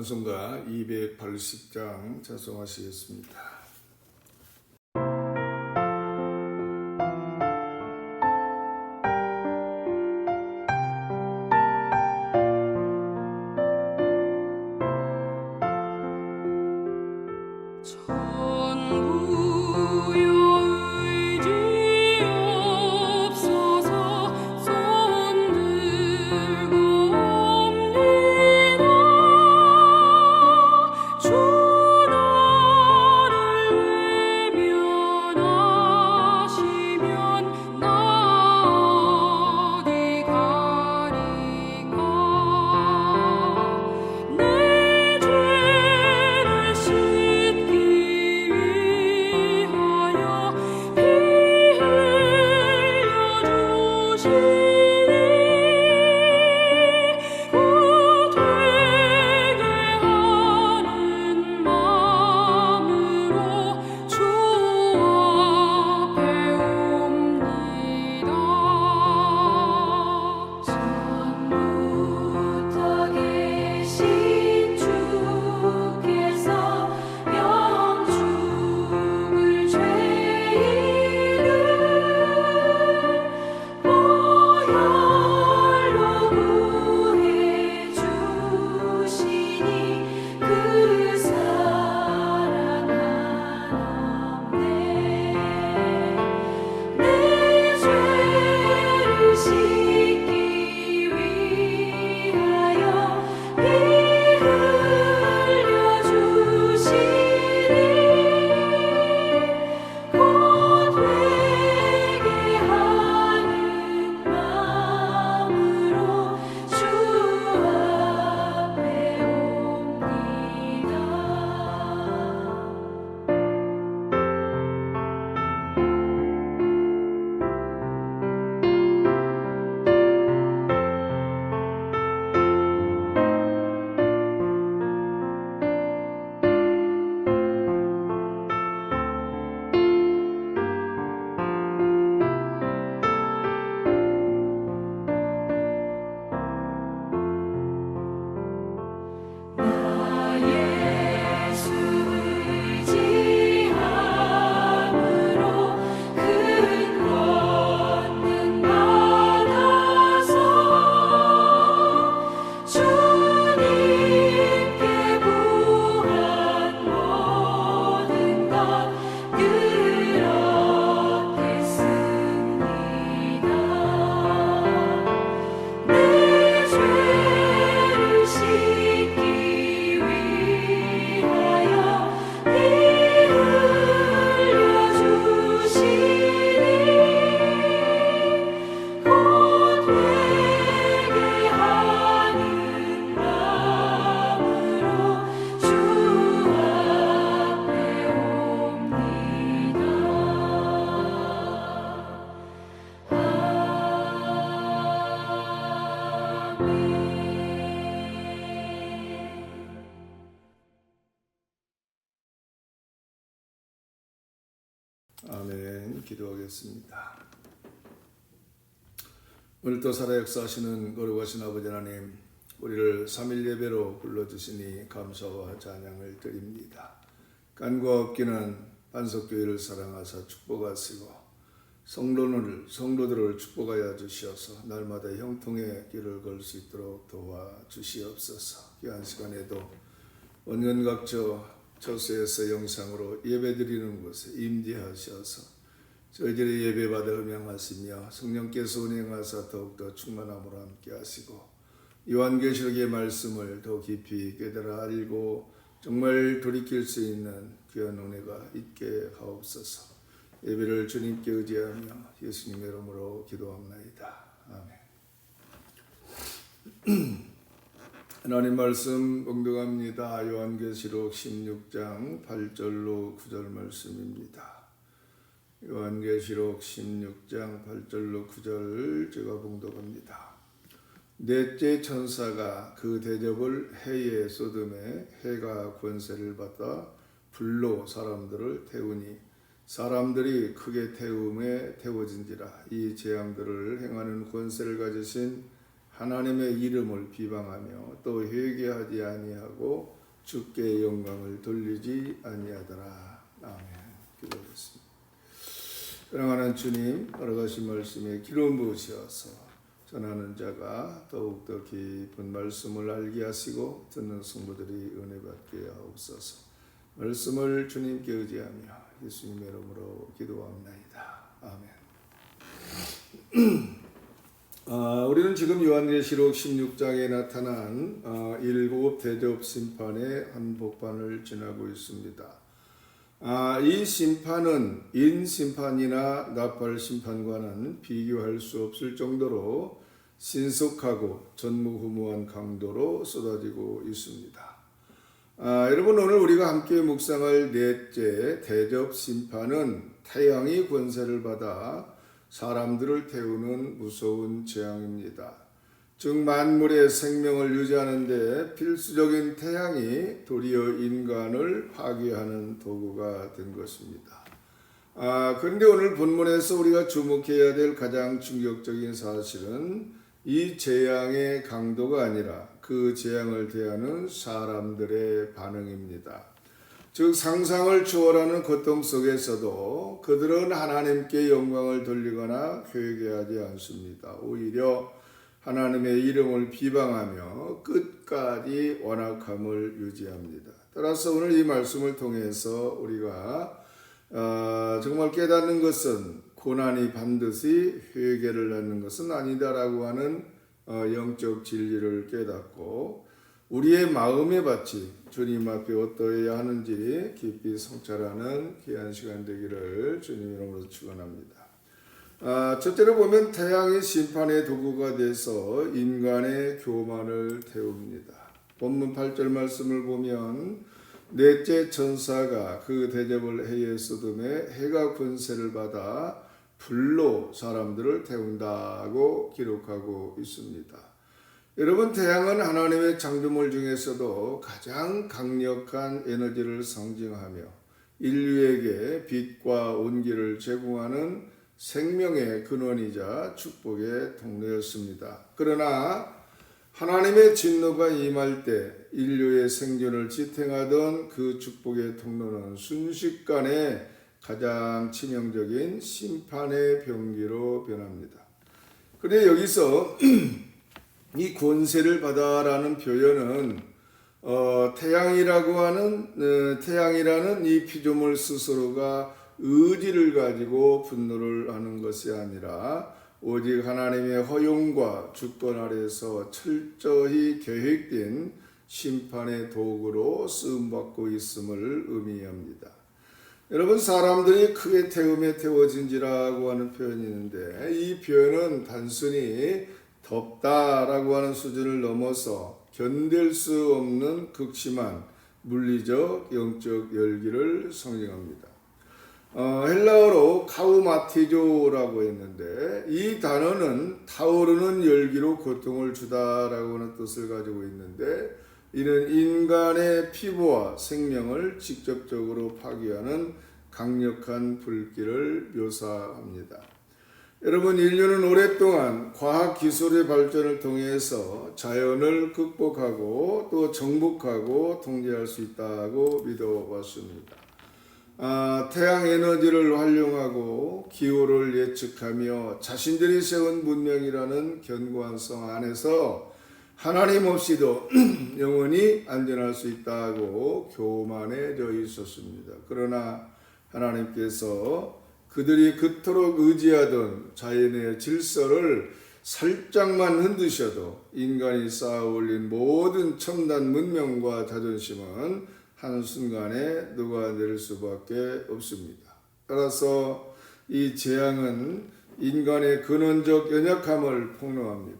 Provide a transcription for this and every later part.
찬송가 280장 찬송하시겠습니다. 아멘. 기도하겠습니다. 오늘도 살아 역사하시는 거룩하신 아버지 하나님, 우리를 3일 예배로 불러주시니 감사와 찬양을 드립니다. 간과 없기는 반석교회를 사랑하사 축복하시고 성도들을 축복하여 주시어서 날마다 형통의 길을 걸 수 있도록 도와주시옵소서. 귀한 시간에도 원년각저 처소에서 영상으로 예배드리는 곳에 임재하셔서 저희들의 예배받아 음양하시며 성령께서 운행하사 더욱더 충만함으로 함께 하시고 요한계시록의 말씀을 더 깊이 깨달아 알고 정말 돌이킬 수 있는 귀한 은혜가 있게 하옵소서. 예배를 주님께 의지하며 예수님의 이름으로 기도합나이다. 아멘. 하나님 말씀 봉독합니다. 요한계시록 16장 8절로 9절 말씀입니다. 요한계시록 16장 8절로 9절 제가 봉독합니다. 넷째 천사가 그 대접을 해에 쏟음에 해가 권세를 받아 불로 사람들을 태우니 사람들이 크게 태움에 태워진지라. 이 재앙들을 행하는 권세를 가지신 하나님의 이름을 비방하며 또 회개하지 아니하고 주께 영광을 돌리지 아니하더라. 아멘. 기도하겠습니다. 사랑하는 주님, 걸어가신 말씀에 기름 부으셔서 전하는 자가 더욱더 깊은 말씀을 알게 하시고 듣는 성도들이 은혜 받게 하옵소서. 말씀을 주님께 의지하며 예수님의 이름으로 기도합나이다. 아멘. 우리는 지금 요한계시록 16장에 나타난 일곱 대접 심판의 한복판을 지나고 있습니다. 이 심판은 인심판이나 나팔심판과는 비교할 수 없을 정도로 신속하고 전무후무한 강도로 쏟아지고 있습니다. 여러분, 오늘 우리가 함께 묵상할 넷째 대접 심판은 태양이 권세를 받아 사람들을 태우는 무서운 재앙입니다. 즉 만물의 생명을 유지하는 데 필수적인 태양이 도리어 인간을 파괴하는 도구가 된 것입니다. 그런데 오늘 본문에서 우리가 주목해야 될 가장 충격적인 사실은 이 재앙의 강도가 아니라 그 재앙을 대하는 사람들의 반응입니다. 즉 상상을 초월하는 고통 속에서도 그들은 하나님께 영광을 돌리거나 회개하지 않습니다. 오히려 하나님의 이름을 비방하며 끝까지 완악함을 유지합니다. 따라서 오늘 이 말씀을 통해서 우리가 정말 깨닫는 것은 고난이 반드시 회개를 낳는 것은 아니다라고 하는 영적 진리를 깨닫고 우리의 마음의 밭이 주님 앞에 어떠해야 하는지 깊이 성찰하는 귀한 시간 되기를 주님 이름으로 축원합니다. 첫째로 보면 태양이 심판의 도구가 돼서 인간의 교만을 태웁니다. 본문 8절 말씀을 보면 넷째 천사가 그 대접을 해에 쏟음에 해가 권세를 받아 불로 사람들을 태운다고 기록하고 있습니다. 여러분, 태양은 하나님의 창조물 중에서도 가장 강력한 에너지를 상징하며 인류에게 빛과 온기를 제공하는 생명의 근원이자 축복의 통로였습니다. 그러나 하나님의 진노가 임할 때 인류의 생존을 지탱하던 그 축복의 통로는 순식간에 가장 치명적인 심판의 병기로 변합니다. 그런데 여기서 이 권세를 받아라는 표현은 태양이라는 이 피조물 스스로가 의지를 가지고 분노를 하는 것이 아니라 오직 하나님의 허용과 주권 아래서 철저히 계획된 심판의 도구로 쓰임받고 있음을 의미합니다. 여러분, 사람들이 크게 태움에 태워진지라고 하는 표현이 있는데 이 표현은 단순히 덥다라고 하는 수준을 넘어서 견딜 수 없는 극심한 물리적 영적 열기를 상징합니다. 헬라어로 카우마티조라고 했는데 이 단어는 타오르는 열기로 고통을 주다라고 하는 뜻을 가지고 있는데 이는 인간의 피부와 생명을 직접적으로 파괴하는 강력한 불길을 묘사합니다. 여러분, 인류는 오랫동안 과학기술의 발전을 통해서 자연을 극복하고 또 정복하고 통제할 수 있다고 믿어왔습니다. 태양 에너지를 활용하고 기후를 예측하며 자신들이 세운 문명이라는 견고한 성 안에서 하나님 없이도 영원히 안전할 수 있다고 교만해져 있었습니다. 그러나 하나님께서 그들이 그토록 의지하던 자연의 질서를 살짝만 흔드셔도 인간이 쌓아 올린 모든 첨단 문명과 자존심은 한순간에 녹아내릴 수밖에 없습니다. 따라서 이 재앙은 인간의 근원적 연약함을 폭로합니다.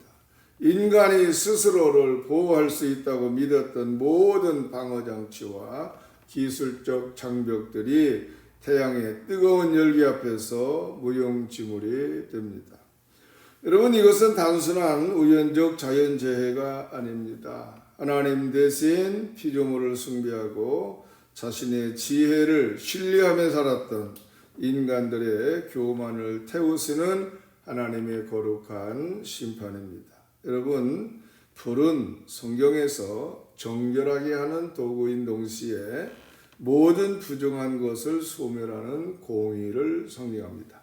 인간이 스스로를 보호할 수 있다고 믿었던 모든 방어장치와 기술적 장벽들이 태양의 뜨거운 열기 앞에서 무용지물이 됩니다. 여러분, 이것은 단순한 우연적 자연재해가 아닙니다. 하나님 대신 피조물을 숭배하고 자신의 지혜를 신뢰하며 살았던 인간들의 교만을 태우시는 하나님의 거룩한 심판입니다. 여러분, 불은 성경에서 정결하게 하는 도구인 동시에 모든 부정한 것을 소멸하는 공의를 상징합니다.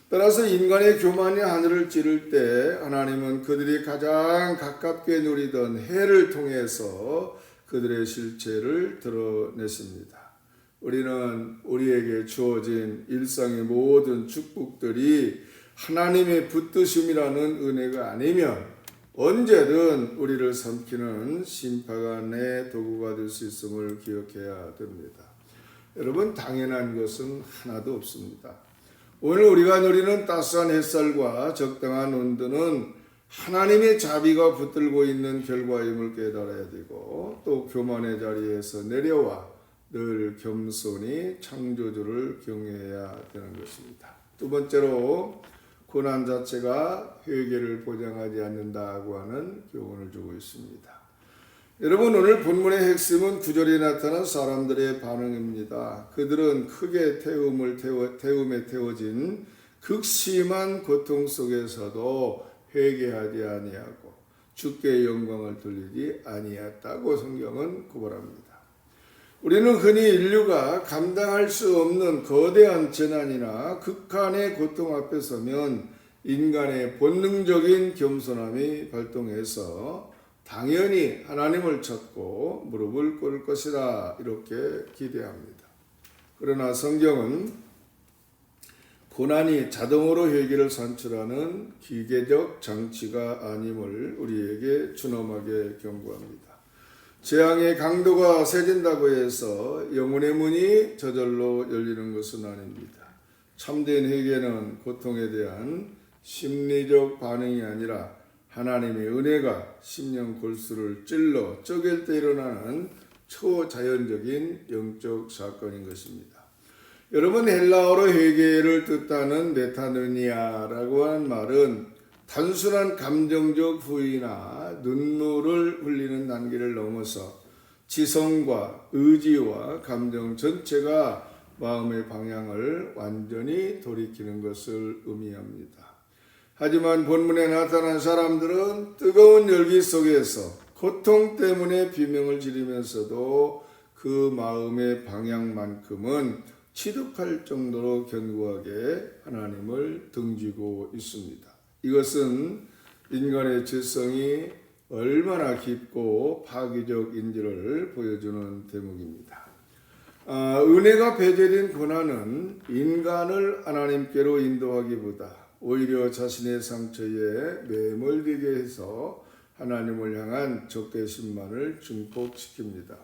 따라서 인간의 교만이 하늘을 찌를 때 하나님은 그들이 가장 가깝게 누리던 해를 통해서 그들의 실체를 드러내십니다. 우리는 우리에게 주어진 일상의 모든 축복들이 하나님의 붙드심이라는 은혜가 아니면 언제든 우리를 삼키는 심판의 도구가 될 수 있음을 기억해야 됩니다. 여러분, 당연한 것은 하나도 없습니다. 오늘 우리가 누리는 따스한 햇살과 적당한 온도는 하나님의 자비가 붙들고 있는 결과임을 깨달아야 되고, 또 교만의 자리에서 내려와 늘 겸손히 창조주를 경외해야 되는 것입니다. 두 번째로, 고난 자체가 회개를 보장하지 않는다고 하는 교훈을 주고 있습니다. 여러분, 오늘 본문의 핵심은 9절에 나타난 사람들의 반응입니다. 그들은 크게 태움에 태워진 극심한 고통 속에서도 회개하지 아니하고 주께 영광을 돌리지 아니했다고 성경은 고발합니다. 우리는 흔히 인류가 감당할 수 없는 거대한 재난이나 극한의 고통 앞에 서면 인간의 본능적인 겸손함이 발동해서 당연히 하나님을 찾고 무릎을 꿇을 것이라 이렇게 기대합니다. 그러나 성경은 고난이 자동으로 회개를 산출하는 기계적 장치가 아님을 우리에게 준엄하게 경고합니다. 재앙의 강도가 세진다고 해서 영혼의 문이 저절로 열리는 것은 아닙니다. 참된 회개는 고통에 대한 심리적 반응이 아니라 하나님의 은혜가 심령 골수를 찔러 쪼갤 때 일어나는 초자연적인 영적 사건인 것입니다. 여러분, 헬라어로 회개를 뜻하는 메타노니아라고 하는 말은 단순한 감정적 후회나 눈물을 흘리는 단계를 넘어서 지성과 의지와 감정 전체가 마음의 방향을 완전히 돌이키는 것을 의미합니다. 하지만 본문에 나타난 사람들은 뜨거운 열기 속에서 고통 때문에 비명을 지르면서도 그 마음의 방향만큼은 취득할 정도로 견고하게 하나님을 등지고 있습니다. 이것은 인간의 죄성이 얼마나 깊고 파괴적인지를 보여주는 대목입니다. 은혜가 배제된 고난은 인간을 하나님께로 인도하기보다 오히려 자신의 상처에 매몰되게 해서 하나님을 향한 적개심만을 증폭시킵니다.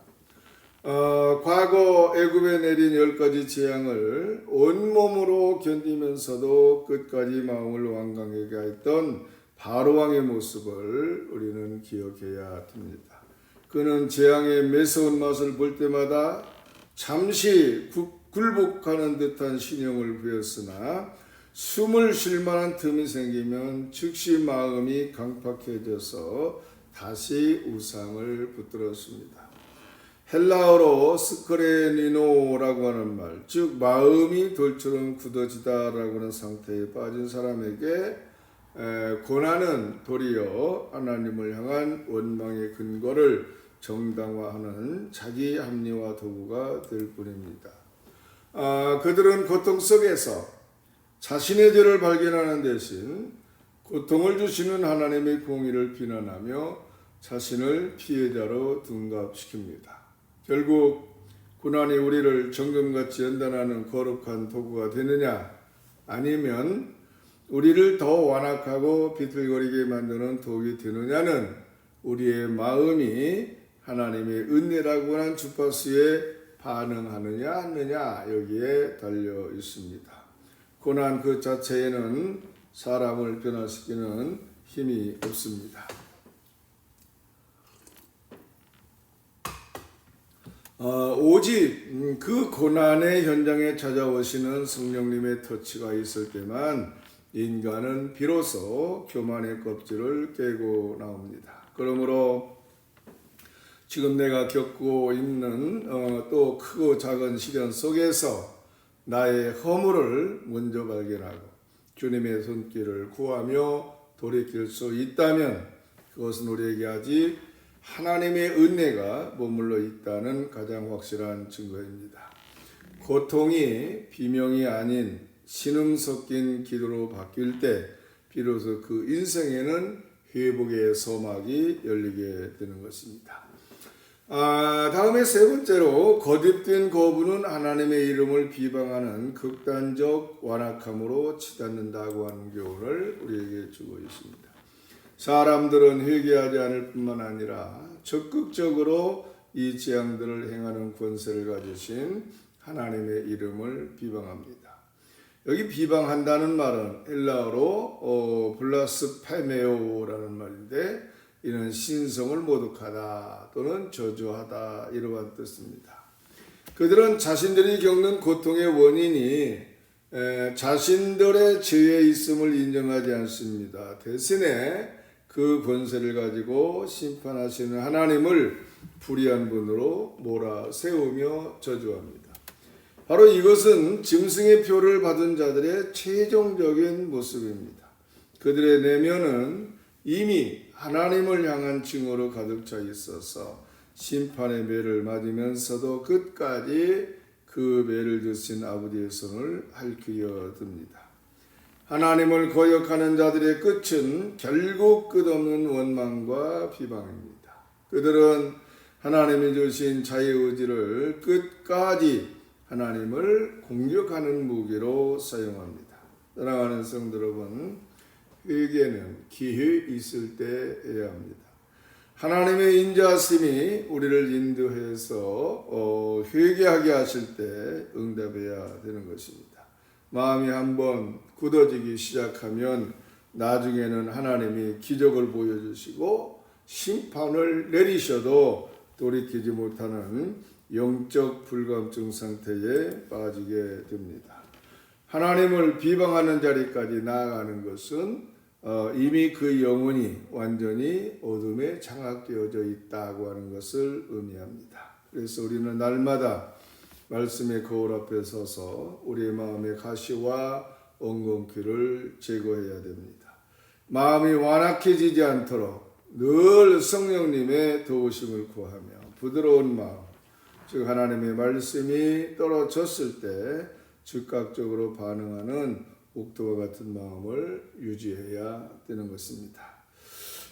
과거 애굽에 내린 10가지 재앙을 온몸으로 견디면서도 끝까지 마음을 완강하게 했던 바로왕의 모습을 우리는 기억해야 합니다. 그는 재앙의 매서운 맛을 볼 때마다 잠시 굴복하는 듯한 신용을 보였으나 숨을 쉴 만한 틈이 생기면 즉시 마음이 강팍해져서 다시 우상을 붙들었습니다. 헬라어로 스크레니노라고 하는 말, 즉 마음이 돌처럼 굳어지다라고 하는 상태에 빠진 사람에게 고난은 도리어 하나님을 향한 원망의 근거를 정당화하는 자기 합리화 도구가 될 뿐입니다. 그들은 고통 속에서 자신의 죄를 발견하는 대신 고통을 주시는 하나님의 공의를 비난하며 자신을 피해자로 둔갑시킵니다. 결국 고난이 우리를 정금같이 연단하는 거룩한 도구가 되느냐, 아니면 우리를 더 완악하고 비틀거리게 만드는 도구이 되느냐는 우리의 마음이 하나님의 은혜라고 하는 주파수에 반응하느냐 하느냐 여기에 달려 있습니다. 고난 그 자체에는 사람을 변화시키는 힘이 없습니다. 오직 그 고난의 현장에 찾아오시는 성령님의 터치가 있을 때만 인간은 비로소 교만의 껍질을 깨고 나옵니다. 그러므로 지금 내가 겪고 있는 또 크고 작은 시련 속에서 나의 허물을 먼저 발견하고 주님의 손길을 구하며 돌이킬 수 있다면 그것은 우리에게 아직 하나님의 은혜가 머물러 있다는 가장 확실한 증거입니다. 고통이 비명이 아닌 신음 섞인 기도로 바뀔 때 비로소 그 인생에는 회복의 소막이 열리게 되는 것입니다. 다음에 세 번째로 거듭된 거부는 하나님의 이름을 비방하는 극단적 완악함으로 치닫는다고 하는 교훈을 우리에게 주고 있습니다. 사람들은 회개하지 않을 뿐만 아니라 적극적으로 이 재앙들을 행하는 권세를 가지신 하나님의 이름을 비방합니다. 여기 비방한다는 말은 헬라어로 블라스페메오라는 말인데 이는 신성을 모독하다 또는 저주하다 이러한 뜻입니다. 그들은 자신들이 겪는 고통의 원인이 자신들의 죄에 있음을 인정하지 않습니다. 대신에 그 권세를 가지고 심판하시는 하나님을 불의한 분으로 몰아세우며 저주합니다. 바로 이것은 짐승의 표를 받은 자들의 최종적인 모습입니다. 그들의 내면은 이미 하나님을 향한 증오로 가득 차 있어서 심판의 매를 맞으면서도 끝까지 그 매를 드신 아버지의 손을 핥히려 듭니다. 하나님을 거역하는 자들의 끝은 결국 끝없는 원망과 비방입니다. 그들은 하나님이 주신 자유의지를 끝까지 하나님을 공격하는 무기로 사용합니다. 사랑하는 성도 여러분, 회개는 기회 있을 때 해야 합니다. 하나님의 인자하심이 우리를 인도해서 회개하게 하실 때 응답해야 되는 것입니다. 마음이 한번 굳어지기 시작하면 나중에는 하나님이 기적을 보여주시고 심판을 내리셔도 돌이키지 못하는 영적 불감증 상태에 빠지게 됩니다. 하나님을 비방하는 자리까지 나아가는 것은 이미 그 영혼이 완전히 어둠에 장악되어져 있다고 하는 것을 의미합니다. 그래서 우리는 날마다 말씀의 거울 앞에 서서 우리의 마음의 가시와 엉겅퀴를 제거해야 됩니다. 마음이 완악해지지 않도록 늘 성령님의 도우심을 구하며 부드러운 마음, 즉 하나님의 말씀이 떨어졌을 때 즉각적으로 반응하는 옥토와 같은 마음을 유지해야 되는 것입니다.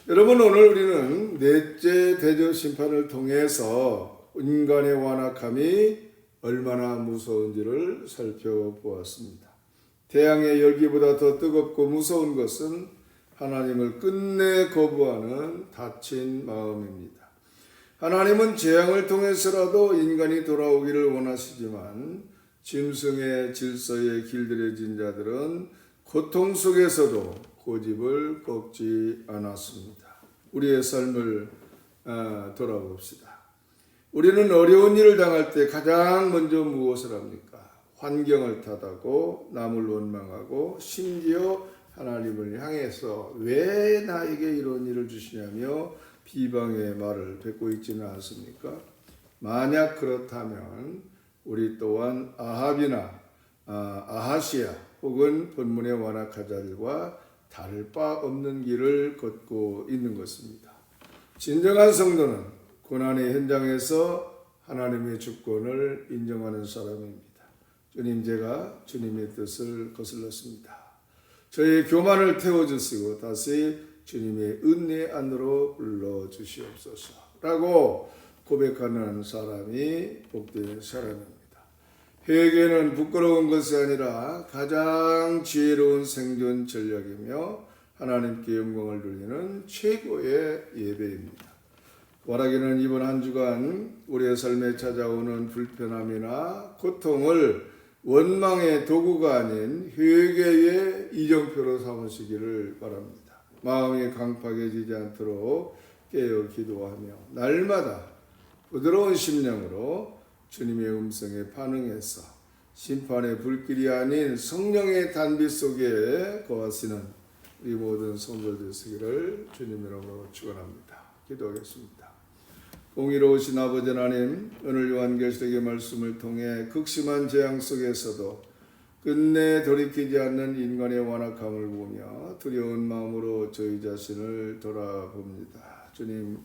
여러분, 오늘 우리는 넷째 대저 심판을 통해서 인간의 완악함이 얼마나 무서운지를 살펴보았습니다. 태양의 열기보다 더 뜨겁고 무서운 것은 하나님을 끝내 거부하는 닫힌 마음입니다. 하나님은 재앙을 통해서라도 인간이 돌아오기를 원하시지만 짐승의 질서에 길들여진 자들은 고통 속에서도 고집을 꺾지 않았습니다. 우리의 삶을 돌아봅시다. 우리는 어려운 일을 당할 때 가장 먼저 무엇을 합니까? 환경을 탓하고 남을 원망하고 심지어 하나님을 향해서 왜 나에게 이런 일을 주시냐며 비방의 말을 뱉고 있지는 않습니까? 만약 그렇다면 우리 또한 아합이나 아하시아 혹은 본문의 완악하자들과 다를 바 없는 길을 걷고 있는 것입니다. 진정한 성도는 고난의 현장에서 하나님의 주권을 인정하는 사람입니다. 주님, 제가 주님의 뜻을 거슬렀습니다. 저의 교만을 태워주시고 다시 주님의 은혜 안으로 불러주시옵소서 라고 고백하는 사람이 복된 사람입니다. 회개는 부끄러운 것이 아니라 가장 지혜로운 생존 전략이며 하나님께 영광을 돌리는 최고의 예배입니다. war하기는 이번 한 주간 우리의 삶에 찾아오는 불편함이나 고통을 원망의 도구가 아닌 회개의 이정표로 삼으시기를 바랍니다. 마음이 강팍해지지 않도록 깨어 기도하며 날마다 부드러운 심령으로 주님의 음성에 반응해서 심판의 불길이 아닌 성령의 단비 속에 거하시는 우리 모든 성도 되시기를 주님 이름으로 축원합니다. 기도하겠습니다. 공의로우신 아버지 하나님, 오늘 요한계시록의 말씀을 통해 극심한 재앙 속에서도 끝내 돌이키지 않는 인간의 완악함을 보며 두려운 마음으로 저희 자신을 돌아봅니다. 주님,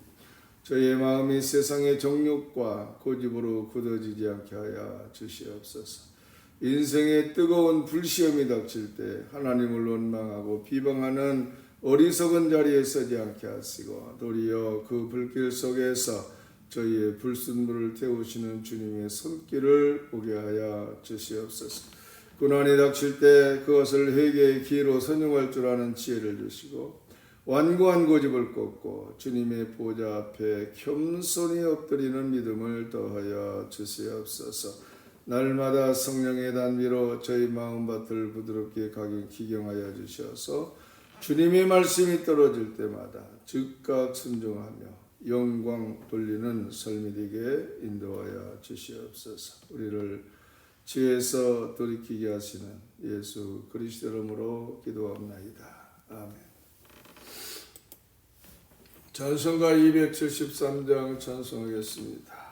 저희의 마음이 세상의 정욕과 고집으로 굳어지지 않게 하여 주시옵소서. 인생의 뜨거운 불시험이 닥칠 때 하나님을 원망하고 비방하는 어리석은 자리에 서지 않게 하시고 도리어 그 불길 속에서 저희의 불순물을 태우시는 주님의 손길을 보게 하여 주시옵소서. 고난이 닥칠 때 그것을 회개의 기회로 선용할 줄 아는 지혜를 주시고 완고한 고집을 꺾고 주님의 보좌 앞에 겸손히 엎드리는 믿음을 더하여 주시옵소서. 날마다 성령의 단비로 저희 마음밭을 부드럽게 기경하여 주셔서 주님의 말씀이 떨어질 때마다 즉각 순종하며 영광 돌리는 삶이 되게 인도하여 주시옵소서. 우리를 지혜에서 돌이키게 하시는 예수 그리스도 이름으로 기도합나이다. 아멘. 찬송가 273장 찬송하겠습니다.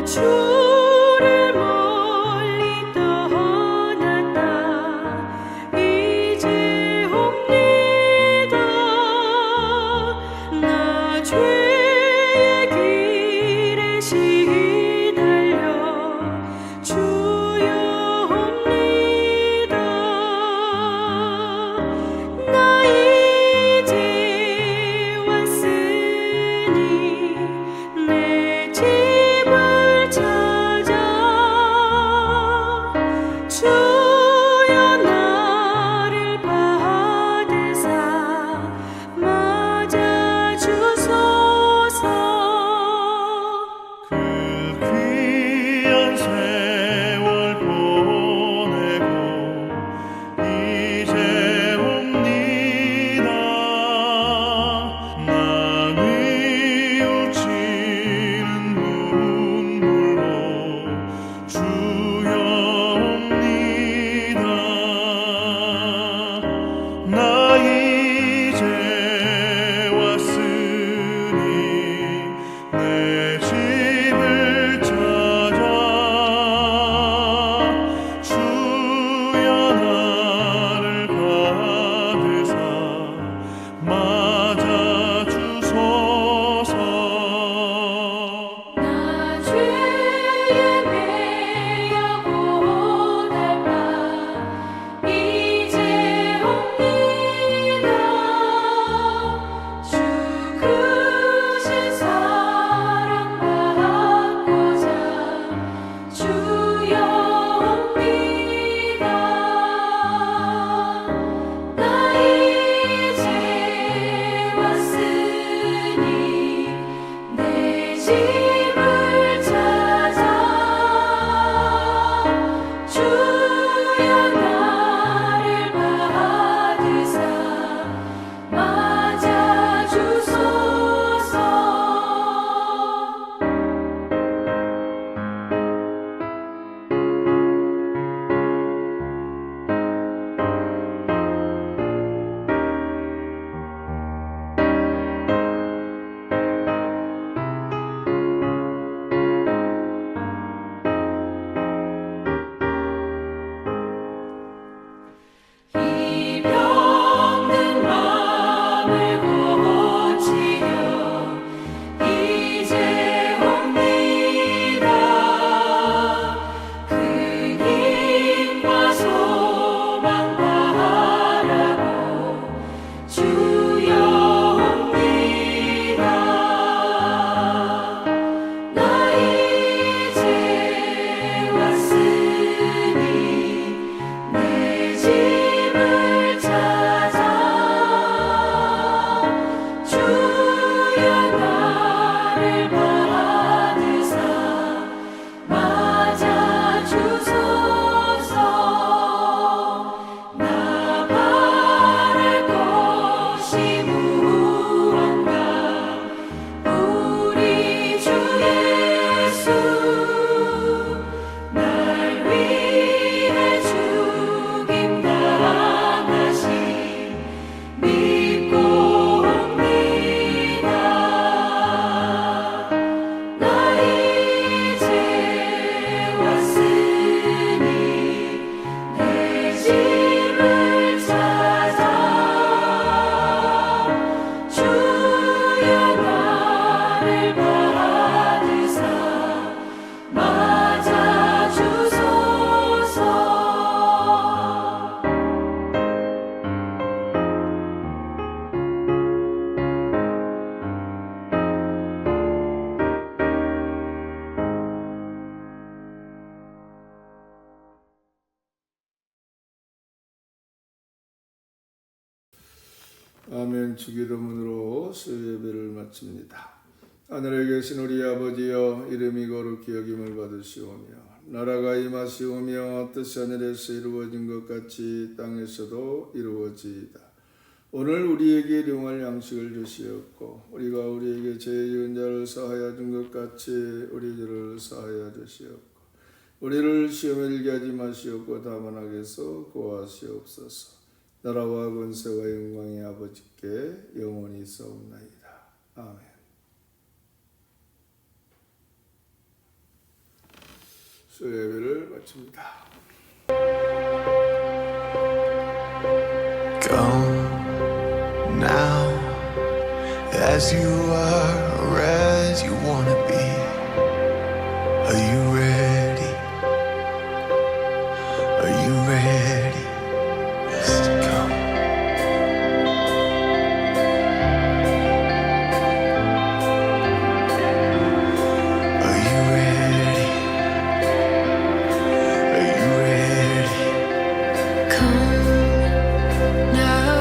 주를 멀리 떠났다 이제 옵니다. 나 죄의 길에 시달려 주여 옵니다. 나 이제 왔으니 내 집을 찾아 아멘. 주기도문으로 수요 예배를 마칩니다. 하늘에 계신 우리 아버지여, 이름이 거룩히 여김을 받으시오며 나라가 임하시오며 뜻이 하늘에서 이루어진 것 같이 땅에서도 이루어지이다. 오늘 우리에게 일용할 양식을 주시옵고 우리가 우리에게 죄 지은 자를 사하여 준 것 같이 우리 죄를 사하여 주시옵고 우리를 시험에 들게 하지 마시옵고 다만 악에서 구하시옵소서. 나라와 권세와 영광이 아버지께 영원히 있사옵나이다. 아멘. 수요 예배를 마칩니다. Go now, as you are, or as you wanna be. Are you ready? Are you ready? Yes, to come. Are you ready? Are you ready? Come now,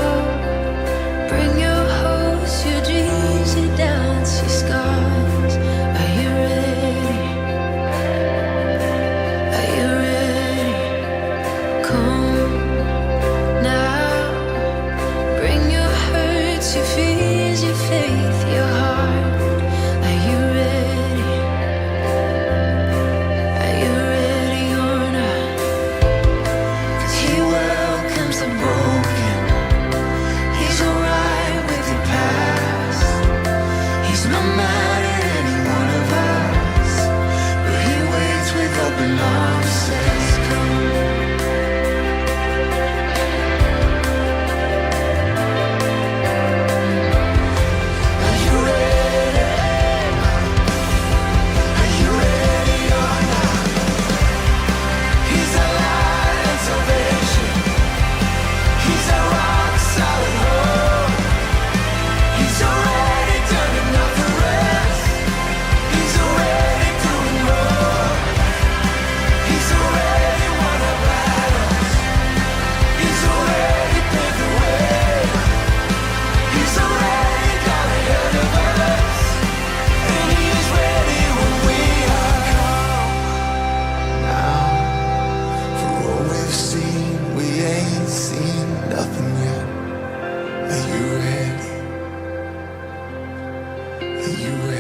bring your hopes, your dreams, your doubts, your scars. Are you ready? Are you ready? Come now, bring your hurts, your fears, your faith, your heart. Are you ready? Are you ready or not? 'Cause he welcomes the broken. He's alright with your past. He's not mad at any one of us, but he waits with open arms, says come. Are you ready? Are you ready or not? He's our light and salvation. He's our rock solid hope. He's already done enough for us. He's already doing more. He's already won our battles. He's already paved the way. He's already gone ahead of us. And he is ready when we are come. Now, for what we've seen, we ain't seen nothing yet. Are you ready? Are you ready?